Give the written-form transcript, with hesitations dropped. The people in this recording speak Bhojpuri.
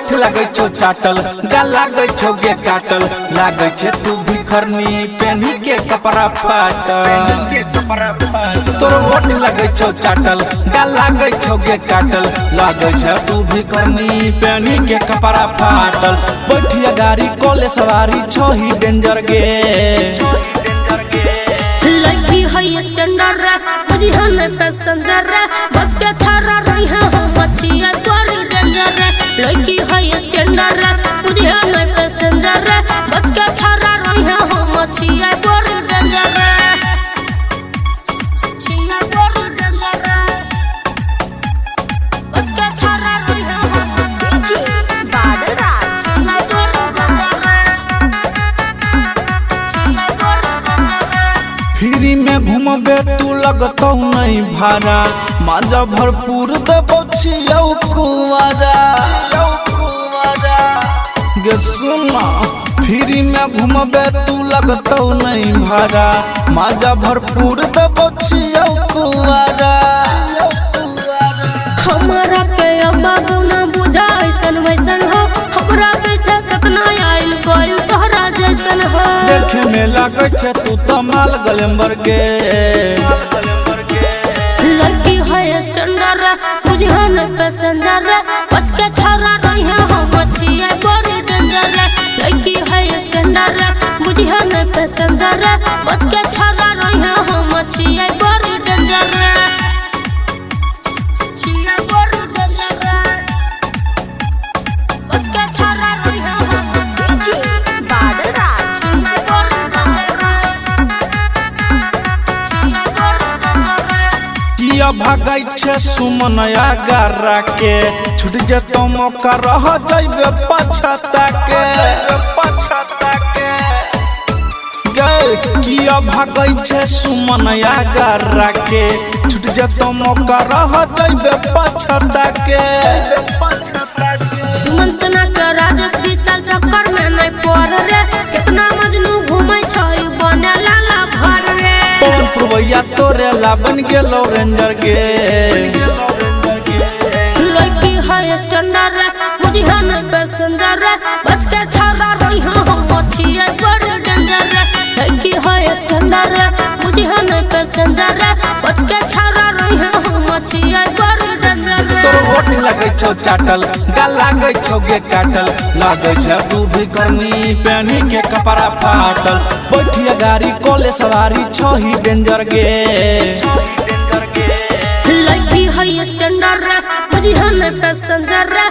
ओठ लगे छो चाटल गा लागे छो गे काटल लागे छे तू भिखरनी पेनी के कपड़ा फाटल तोर ओठ लगे छो चाटल गा लागे छो गे काटल लागे छे तू भिखरनी पेनी के कपड़ा फाटल बैठिया गाड़ी कोले सवारी छो ही डेंजर गे लड़की है स्टैंडर्ड रे मुझे हने पैसेंजर रे बच के छारा रही है हम मछिया तोरी डेंजर रे लड़की है स्टैंडर्ड रे मुझे हने पैसेंजर रे बच के छारा रही है हम मछिया तोरी डेंजर रे छिया तोरी डेंजर रे बच के छारा रही है हम डीजे बादराज छिया तोरी डेंजर रे छिया तोरी डेंजर रे फ्री में घूमबे तू लगतौ नहीं भाड़ा माजा भरपूर देबो छियौ कुवारा गे सुना फ्री में घूमबे तू लगतौ नहीं भाड़ा माजा भरपूर देबो छियौ कुवारा हमारा के बाबू ना बुझा ऐसन वैसन हो हमरा पीछे कितना आइल कोई तोहरा जैसन हो देखे में लागे छे तू तो माल गलेम्बर के लड़की है स्टैंडर्ड रे मुझे हने पैसेंजर रे बच के छारा रही है हम मछिया बड़ी डेंजर रे लड़की है स्टैंडर्ड रे मुझे हने पैसेंजर रे बच के छारा रही है हम मछिया बड़ी डेंजर रे छिया बड़ी डेंजर रे बच के छारा रही है हम डीजे बादराज छिया बड़ी डेंजर रे छिया बड़ी डेंजर रे किया भागै छे सुमनया गारा के छूट जेतो मौका रह जइबे पछता के गए किया भागै छे सुमनया गारा के छूट जेतो मौका रह जइबे पछता के सुमन सना के राजेश विशाल चक्कर में नहीं पड़ रे कितना मजनू घूमै छै बने लाला भर रे पवन पुरवैया तोरे ला बन गेलो रेंजर गे लड़की है स्टैंडर्ड रे मुझे हने पैसेंजर रे बच के छाड़ा रही है हम मछिया बड़ी डेंजर रे लड़की है स्टैंडर्ड रे मुझे हने पैसेंजर रे बच के छाड़ा रही है हम मछिया बड़ी डेंजर रे तोर ओठ लगे छो चाटल गा लागे छो गे काटल लागे छे तू भी करनी पेनी के कपड़ा फाटल बैठिया गाड़ी कोले सवारी छो ही डेंजर गे लड़की है स्टैंडर्ड रे मुझे हने पैसेंजर रे